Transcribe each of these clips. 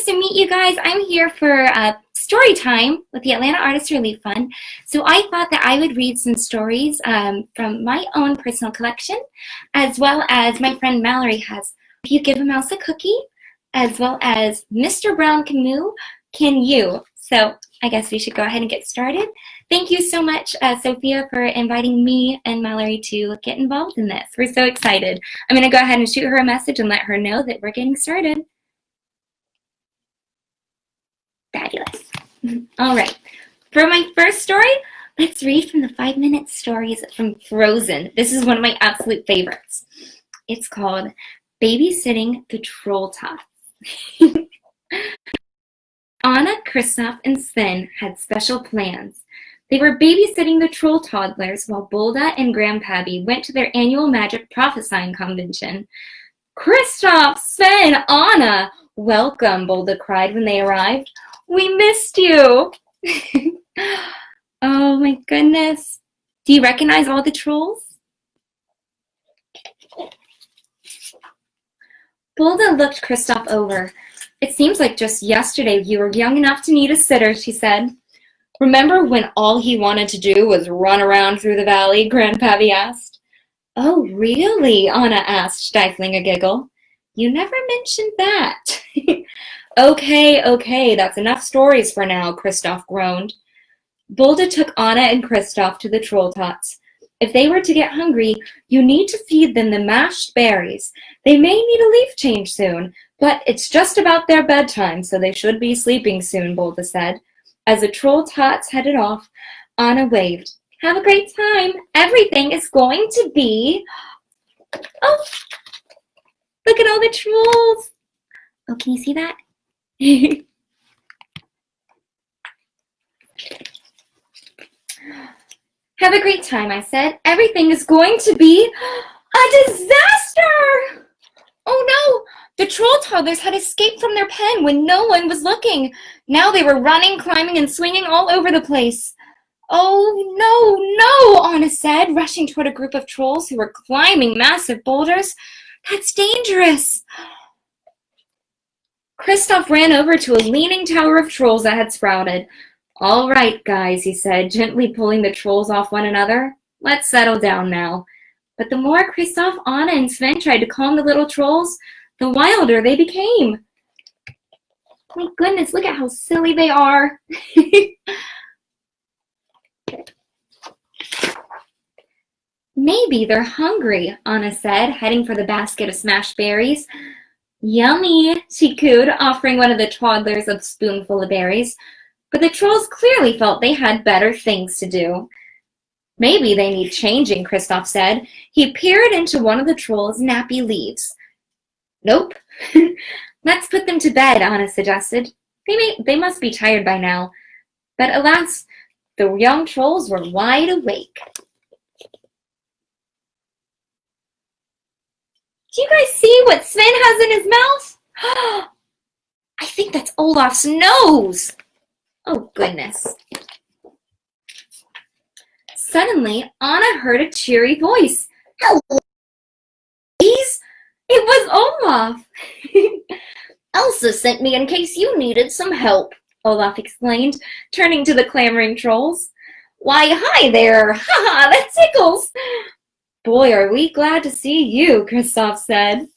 nice to meet you guys. I'm here for Storytime with the Atlanta Artist Relief Fund. So I thought that I would read some stories from my own personal collection, as well as my friend Mallory has. If you give a mouse a cookie, as well as Mr. Brown can you? So I guess we should go ahead and get started. Thank you so much, Sophia, for inviting me and Mallory to get involved in this. We're so excited. I'm going to go ahead and shoot her a message and let her know that we're getting started. Fabulous. All right. For my first story, let's read from the 5-minute stories from Frozen. This is one of my absolute favorites. It's called Babysitting the Troll Tots. Anna, Kristoff, and Sven had special plans. They were babysitting the troll toddlers while Bolda and Grandpappy went to their annual magic prophesying convention. Kristoff, Sven, Anna! Welcome, Bolda cried when they arrived. We missed you! Oh my goodness. Do you recognize all the trolls? Bolda looked Kristoff over. It seems like just yesterday you were young enough to need a sitter, she said. Remember when all he wanted to do was run around through the valley? Grandpappy asked. Oh, really? Anna asked, stifling a giggle. You never mentioned that. Okay, that's enough stories for now, Kristoff groaned. Bolda took Anna and Kristoff to the troll tots. If they were to get hungry, you need to feed them the mashed berries. They may need a leaf change soon, but it's just about their bedtime, so they should be sleeping soon, Bolda said. As the troll tots headed off, Anna waved. Have a great time. Everything is going to be... Oh, look at all the trolls. Oh, can you see that? Have a great time, I said. Everything is going to be a disaster! Oh no! The troll toddlers had escaped from their pen when no one was looking. Now they were running, climbing, and swinging all over the place. Oh no, Anna said, rushing toward a group of trolls who were climbing massive boulders. That's dangerous. Kristoff ran over to a leaning tower of trolls that had sprouted. All right, guys, he said, gently pulling the trolls off one another. Let's settle down now. But the more Kristoff, Anna, and Sven tried to calm the little trolls, the wilder they became. My goodness, look at how silly they are. Maybe they're hungry, Anna said, heading for the basket of smashed berries. Yummy, she cooed, offering one of the toddlers a spoonful of berries. But the trolls clearly felt they had better things to do. Maybe they need changing, Kristoff said. He peered into one of the trolls' nappy leaves. Nope. Let's put them to bed, Anna suggested. They must be tired by now. But alas, the young trolls were wide awake. Do you guys see what Sven has in his mouth? I think that's Olaf's nose. Oh, goodness. Suddenly, Anna heard a cheery voice. Hello, ladies. It was Olaf. Elsa sent me in case you needed some help, Olaf explained, turning to the clamoring trolls. Why, hi there. Ha, that tickles. Boy, are we glad to see you, Kristoff said.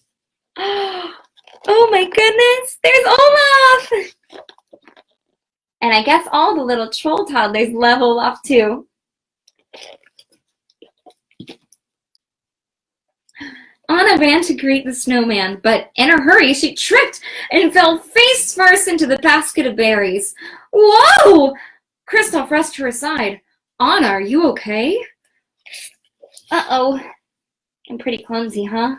Oh my goodness, there's Olaf! And I guess all the little troll toddlers love Olaf too. Anna ran to greet the snowman, but in a hurry she tripped and fell face first into the basket of berries. Whoa! Kristoff rushed to her side. Anna, are you okay? Uh-oh. I'm pretty clumsy, huh?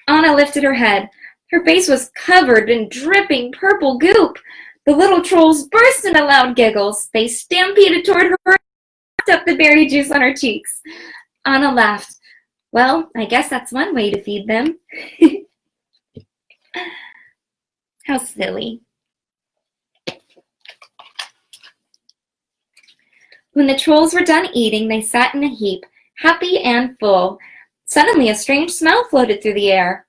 Anna lifted her head. Her face was covered in dripping purple goop. The little trolls burst into loud giggles. They stampeded toward her and wrapped up the berry juice on her cheeks. Anna laughed. Well, I guess that's one way to feed them. How silly. When the trolls were done eating, they sat in a heap, happy and full. Suddenly, a strange smell floated through the air.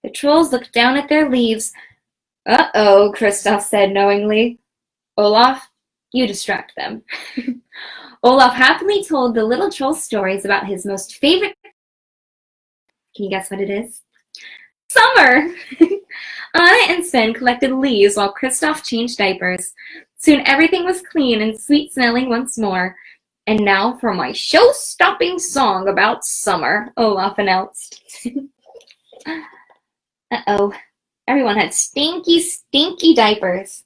The trolls looked down at their leaves. Uh-oh, Kristoff said knowingly. Olaf, you distract them. Olaf happily told the little troll stories about his most favorite. Can you guess what it is? Summer! Anna and Sven collected leaves while Kristoff changed diapers. Soon everything was clean and sweet-smelling once more. And now for my show-stopping song about summer, Olaf announced. Uh-oh. Everyone had stinky, stinky diapers.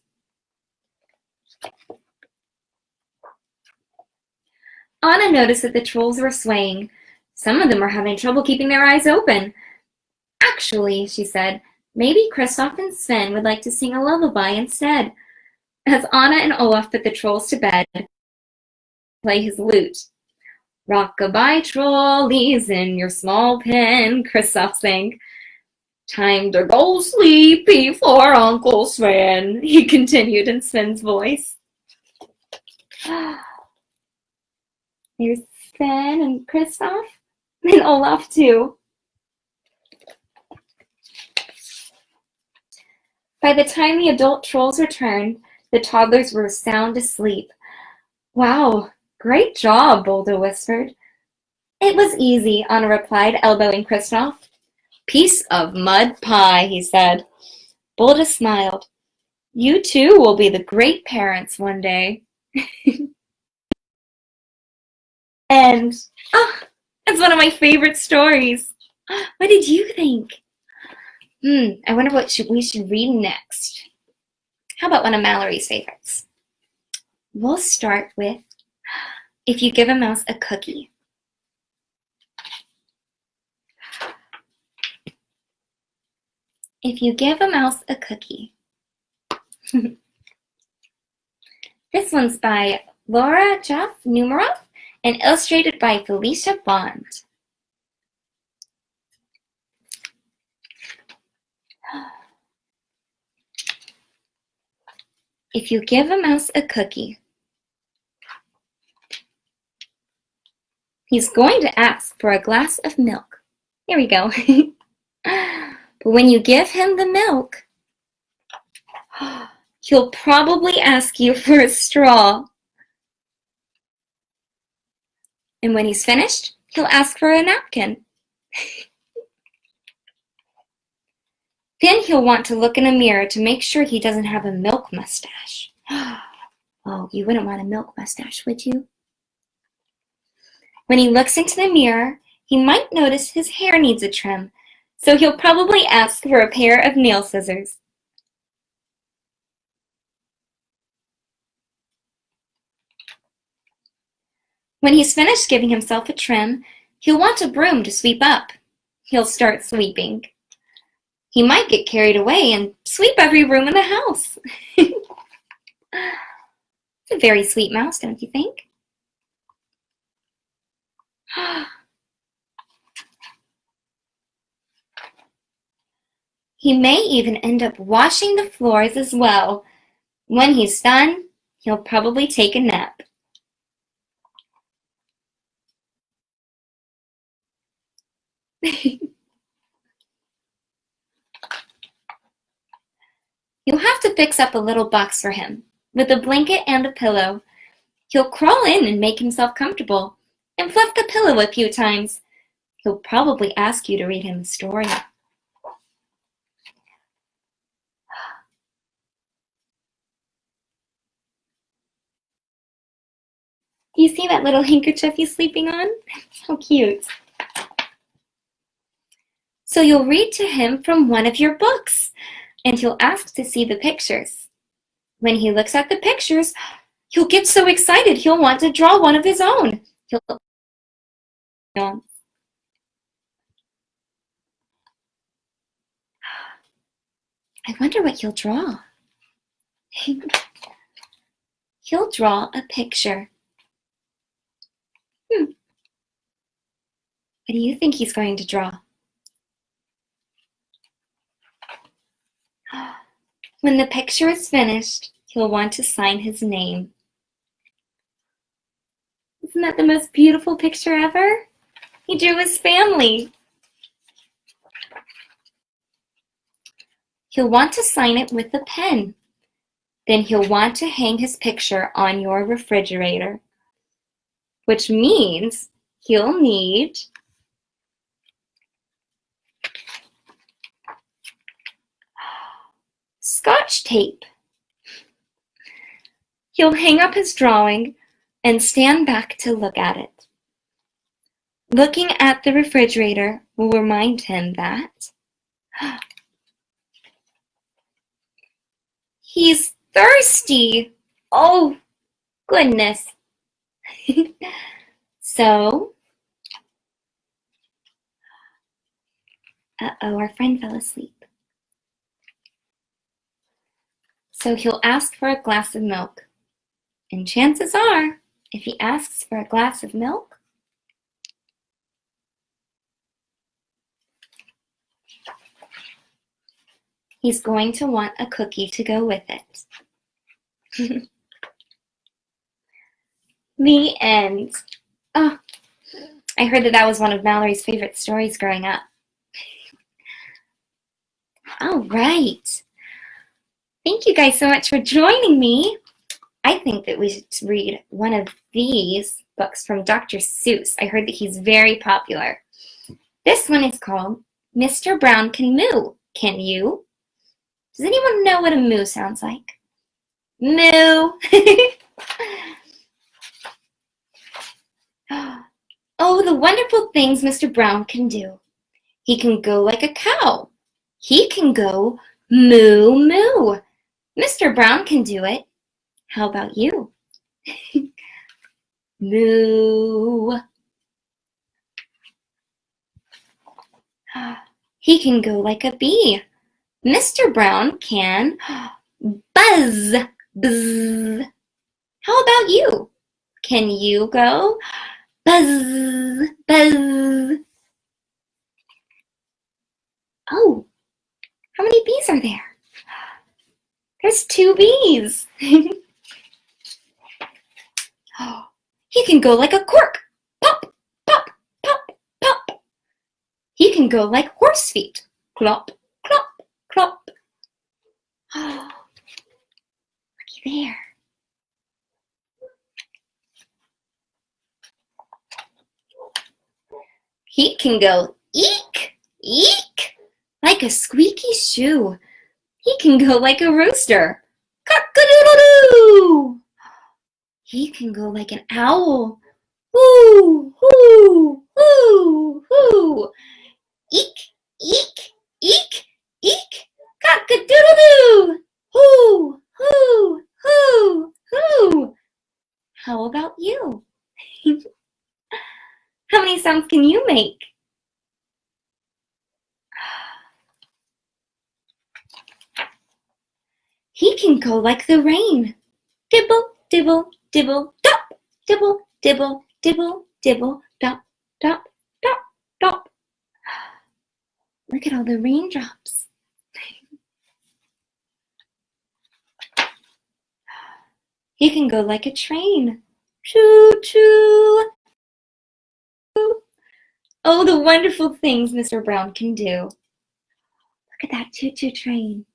Anna noticed that the trolls were swaying. Some of them were having trouble keeping their eyes open. Actually, she said, maybe Kristoff and Sven would like to sing a lullaby instead. As Anna and Olaf put the trolls to bed, play his lute. Rock-a-bye, trolleys, in your small pen, Kristoff sang. Time to go sleepy for Uncle Sven, he continued in Sven's voice. There's Sven and Kristoff, and Olaf too. By the time the adult trolls returned, the toddlers were sound asleep. Wow, great job, Boldo whispered. It was easy, Anna replied, elbowing Kristoff. Piece of mud pie, he said. Boldo smiled. You too will be the great parents one day. And, it's one of my favorite stories. What did you think? I wonder what we should read next. How about one of Mallory's favorites? We'll start with If You Give a Mouse a Cookie. If you give a mouse a cookie. This one's by Laura Jeff Numeroff and illustrated by Felicia Bond. If you give a mouse a cookie, he's going to ask for a glass of milk. Here we go. But when you give him the milk, he'll probably ask you for a straw. And when he's finished, he'll ask for a napkin. Then he'll want to look in a mirror to make sure he doesn't have a milk mustache. Oh, you wouldn't want a milk mustache, would you? When he looks into the mirror, he might notice his hair needs a trim, so he'll probably ask for a pair of nail scissors. When he's finished giving himself a trim, he'll want a broom to sweep up. He'll start sweeping. He might get carried away and sweep every room in the house. It's a very sweet mouse, don't you think? He may even end up washing the floors as well. When he's done, he'll probably take a nap. You'll have to fix up a little box for him, with a blanket and a pillow. He'll crawl in and make himself comfortable, and fluff the pillow a few times. He'll probably ask you to read him a story. Do you see that little handkerchief he's sleeping on? How cute. So you'll read to him from one of your books, and he'll ask to see the pictures. When he looks at the pictures, he'll get so excited he'll want to draw one of his own. I wonder what he'll draw. He'll draw a picture. What do you think he's going to draw? When the picture is finished, he'll want to sign his name. Isn't that the most beautiful picture ever? He drew his family. He'll want to sign it with a pen. Then he'll want to hang his picture on your refrigerator, which means he'll need Scotch tape. He'll hang up his drawing and stand back to look at it. Looking at the refrigerator will remind him that he's thirsty. Oh, goodness. So, our friend fell asleep. So he'll ask for a glass of milk. And chances are, if he asks for a glass of milk, he's going to want a cookie to go with it. The end. Oh, I heard that was one of Mallory's favorite stories growing up. All right. Thank you guys so much for joining me. I think that we should read one of these books from Dr. Seuss. I heard that he's very popular. This one is called Mr. Brown Can Moo. Can you? Does anyone know what a moo sounds like? Moo. Oh, the wonderful things Mr. Brown can do. He can go like a cow. He can go moo moo. Mr. Brown can do it. How about you? Moo. He can go like a bee. Mr. Brown can buzz. Buzz. How about you? Can you go buzz? Buzz. Oh, how many bees are there? There's 2 bees. He can go like a cork. Pop, pop, pop, pop. He can go like horse feet. Clop, clop, clop. Oh, looky there. He can go eek, eek, like a squeaky shoe. He can go like a rooster. Cock-a-doodle-doo! He can go like an owl. Hoo, hoo, hoo, hoo. Eek, eek, eek, eek. Cock-a-doodle-doo! Hoo, hoo, hoo, hoo. How about you? How many sounds can you make? He can go like the rain. Dibble, dibble, dibble, dop. Dibble, dibble, dibble, dibble, dop, dop, dop, dop. Look at all the raindrops. He can go like a train. Choo, choo. Oh, the wonderful things Mr. Brown can do. Look at that choo-choo train.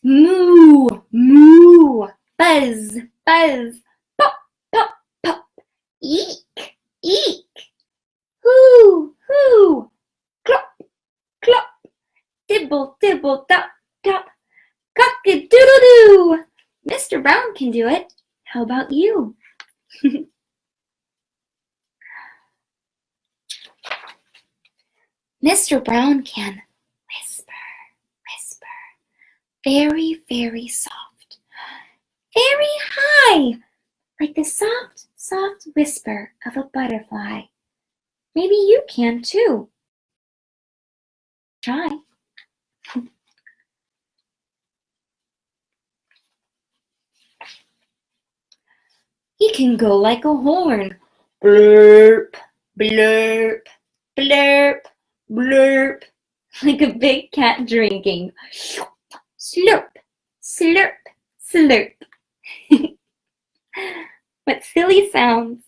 Moo, moo, buzz, buzz, pop, pop, pop, eek, eek, hoo, hoo, clop, clop, dibble, dibble, dop, dop, cock-a-doodle-doo. Mr. Brown can do it. How about you? Mr. Brown can whisper, whisper, very, very soft, very high, like the soft, soft whisper of a butterfly. Maybe you can too. Try. He can go like a horn. Blurp, blurp, blurp, blurp, like a big cat drinking. Slurp, slurp, slurp. What silly sounds.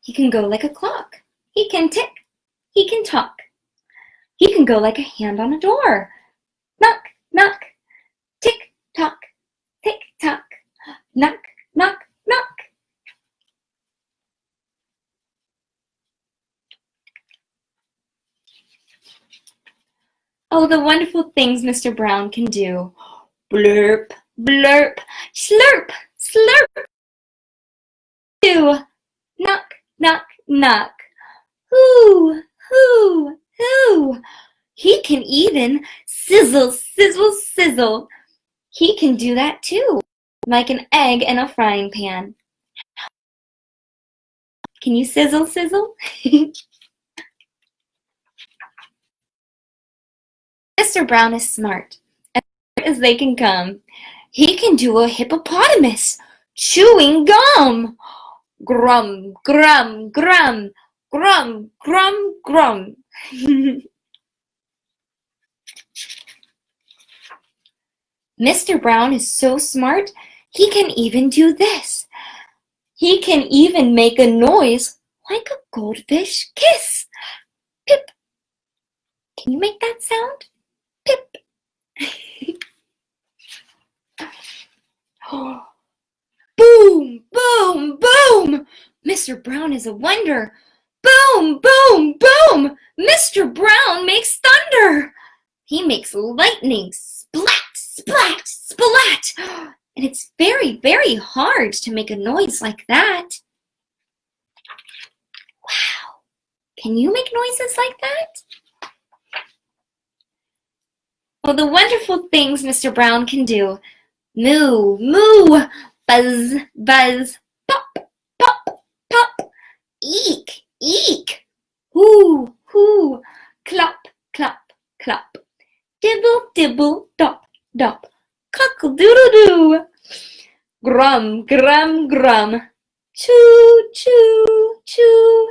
He can go like a clock. He can tick. He can talk. He can go like a hand on a door. Knock, knock. Tick, tock. Tick, tock. Knock, knock, knock. Oh, the wonderful things Mr. Brown can do. Blurp, blurp, slurp, slurp. Knock, knock, knock. Hoo, hoo, hoo. He can even sizzle, sizzle, sizzle. He can do that too, like an egg in a frying pan. Can you sizzle, sizzle? Mr. Brown is smart, as smart as they can come. He can do a hippopotamus chewing gum. Grum, grum, grum, grum, grum, grum. Mr. Brown is so smart, he can even do this. He can even make a noise like a goldfish kiss. Pip. Can you make that sound? Pip. Boom, boom, boom. Mr. Brown is a wonder. Boom, boom, boom. Mr. Brown makes thunder. He makes lightning. Splat, splat, splat. And it's very, very hard to make a noise like that. Wow. Can you make noises like that? Well, the wonderful things Mr. Brown can do. Moo, moo, buzz, buzz, pop, pop, pop, eek, eek, hoo, hoo, clop, clop, clop, dibble, dibble, dop, dop, cockle-doodle-doo, grum, grum, grum, choo, choo, choo,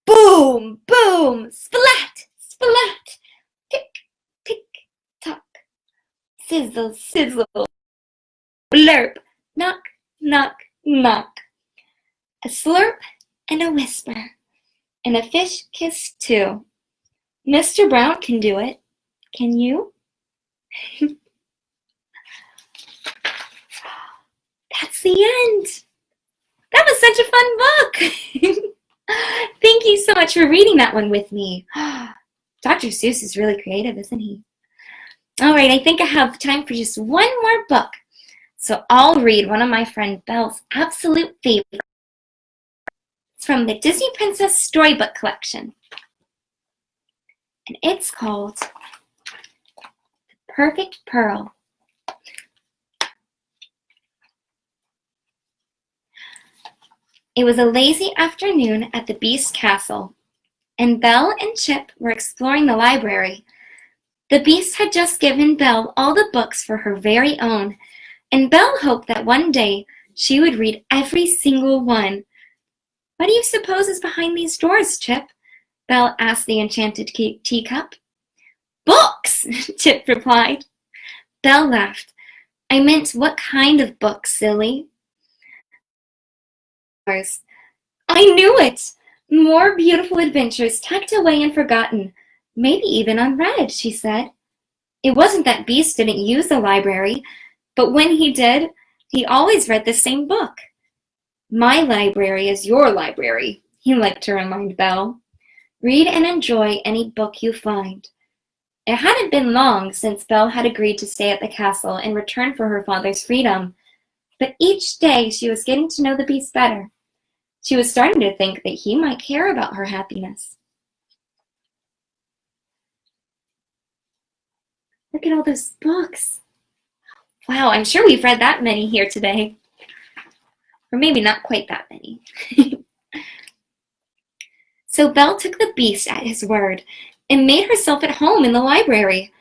boom, boom, splat, splat, tick, tick, tock, sizzle, sizzle, blurp, knock, knock, knock. A slurp and a whisper, and a fish kiss too. Mr. Brown can do it. Can you? That's the end. That was such a fun book. Thank you so much for reading that one with me. Dr. Seuss is really creative, isn't he? All right, I think I have time for just one more book. So I'll read one of my friend Belle's absolute favorites. It's from the Disney Princess Storybook Collection. And it's called The Perfect Pearl. It was a lazy afternoon at the Beast Castle, and Belle and Chip were exploring the library. The Beast had just given Belle all the books for her very own, and Belle hoped that one day she would read every single one. What do you suppose is behind these doors, Chip? Belle asked the enchanted teacup. Books, Chip replied. Belle laughed. I meant what kind of books, silly? I knew it! More beautiful adventures tucked away and forgotten, maybe even unread, she said. It wasn't that Beast didn't use the library, but when he did, he always read the same book. My library is your library, he liked to remind Belle. Read and enjoy any book you find. It hadn't been long since Belle had agreed to stay at the castle in return for her father's freedom, but each day she was getting to know the Beast better. She was starting to think that he might care about her happiness. Look at all those books. Wow, I'm sure we've read that many here today. Or maybe not quite that many. So Belle took the Beast at his word and made herself at home in the library.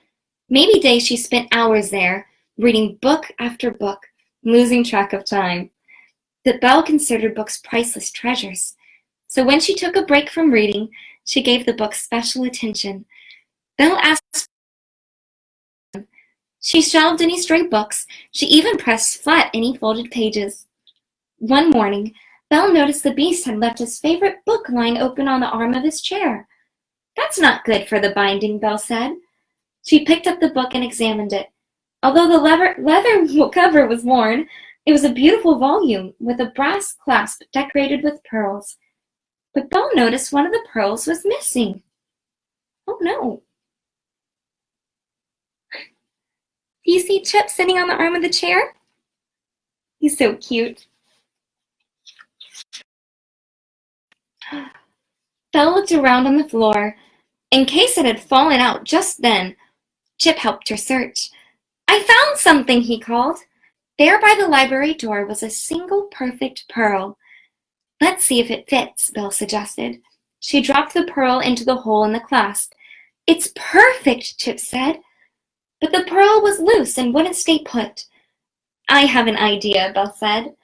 Maybe days she spent hours there, reading book after book, losing track of time. But Belle considered books priceless treasures. So when she took a break from reading, she gave the books special attention. Belle asked. She shelved any stray books. She even pressed flat any folded pages. One morning, Belle noticed the beast had left his favorite book lying open on the arm of his chair. "That's not good for the binding," Belle said. She picked up the book and examined it. Although the leather cover was worn, it was a beautiful volume with a brass clasp decorated with pearls. But Belle noticed one of the pearls was missing. Oh no. Do you see Chip sitting on the arm of the chair? He's so cute. Belle looked around on the floor. In case it had fallen out just then, Chip helped her search. "I found something," he called. There by the library door was a single perfect pearl. "Let's see if it fits," Belle suggested. She dropped the pearl into the hole in the clasp. "It's perfect," Chip said. But the pearl was loose and wouldn't stay put. "I have an idea," Belle said.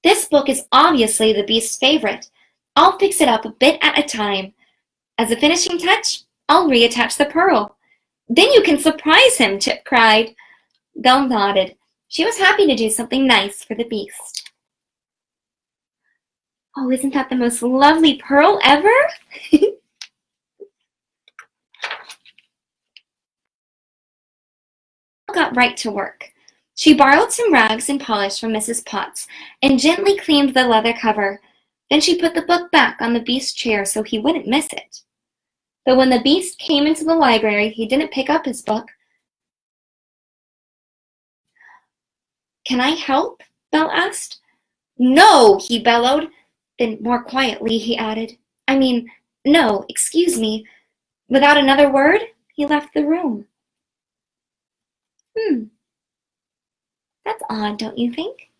"This book is obviously the beast's favorite. I'll fix it up a bit at a time. As a finishing touch, I'll reattach the pearl." "Then you can surprise him," Chip cried. Belle nodded. She was happy to do something nice for the beast. Oh, isn't that the most lovely pearl ever? Got right to work. She borrowed some rags and polish from Mrs. Potts and gently cleaned the leather cover. Then she put the book back on the beast's chair so he wouldn't miss it. But when the beast came into the library, he didn't pick up his book. "Can I help?" Belle asked. "No," he bellowed. Then more quietly he added, "No, excuse me." Without another word, he left the room. That's odd, don't you think?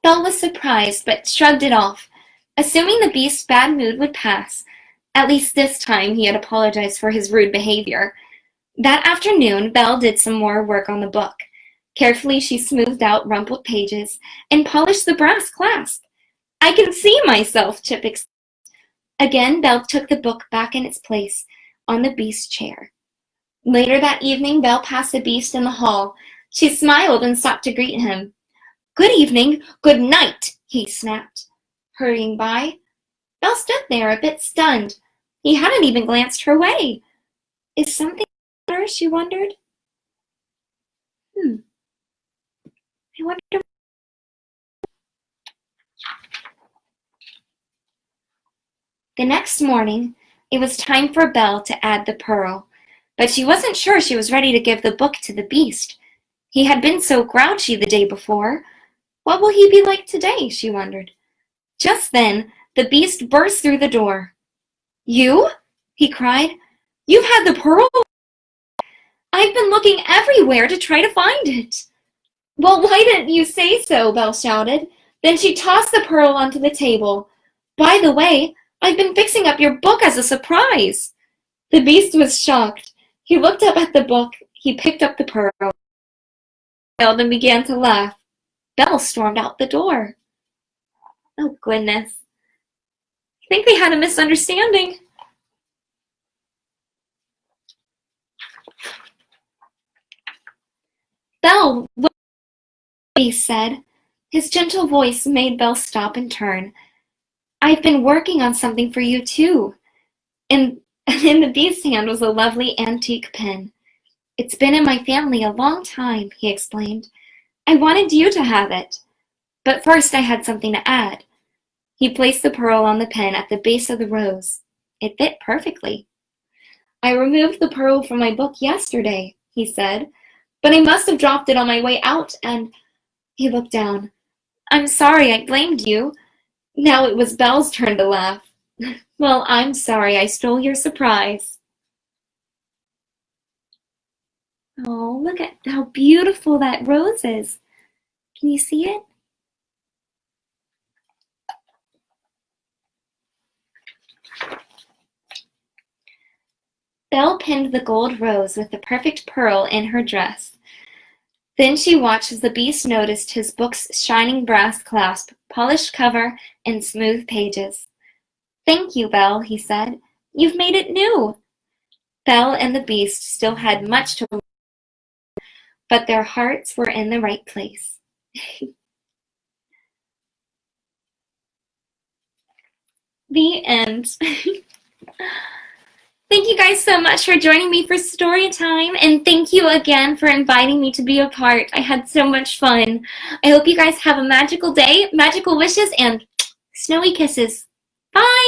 Belle was surprised, but shrugged it off, assuming the beast's bad mood would pass. At least this time he had apologized for his rude behavior. That afternoon, Belle did some more work on the book. Carefully, she smoothed out rumpled pages and polished the brass clasp. "I can see myself," Chip exclaimed. Again, Belle took the book back in its place on the beast's chair. Later that evening, Belle passed the beast in the hall. She smiled and stopped to greet him. "Good evening, good night," he snapped. Hurrying by, Belle stood there a bit stunned. He hadn't even glanced her way. Is something the matter, she wondered. I wonder. The next morning, it was time for Belle to add the pearl, but she wasn't sure she was ready to give the book to the beast. He had been so grouchy the day before. What will he be like today, she wondered. Just then, the beast burst through the door. "You?" he cried. "You've had the pearl? I've been looking everywhere to try to find it." "Well, why didn't you say so?" Belle shouted. Then she tossed the pearl onto the table. "By the way, I've been fixing up your book as a surprise." The beast was shocked. He looked up at the book. He picked up the pearl, and began to laugh. Belle stormed out the door. Oh, goodness. I think they had a misunderstanding. "Belle, what?" the beast said. His gentle voice made Belle stop and turn. "I've been working on something for you, too." In the beast's hand was a lovely antique pen. "It's been in my family a long time," he explained. "I wanted you to have it. But first I had something to add." He placed the pearl on the pen at the base of the rose. It fit perfectly. "I removed the pearl from my book yesterday," he said, "but I must have dropped it on my way out and—" He looked down. "I'm sorry I blamed you." Now it was Belle's turn to laugh. "Well, I'm sorry I stole your surprise." Oh, look at how beautiful that rose is. Can you see it? Belle pinned the gold rose with the perfect pearl in her dress. Then she watched as the beast noticed his book's shining brass clasp, polished cover, and smooth pages. "Thank you, Belle," he said. "You've made it new." Belle and the beast still had much to learn, but their hearts were in the right place. The end. Thank you guys so much for joining me for story time, and thank you again for inviting me to be a part. I had so much fun. I hope you guys have a magical day, magical wishes, and snowy kisses. Bye!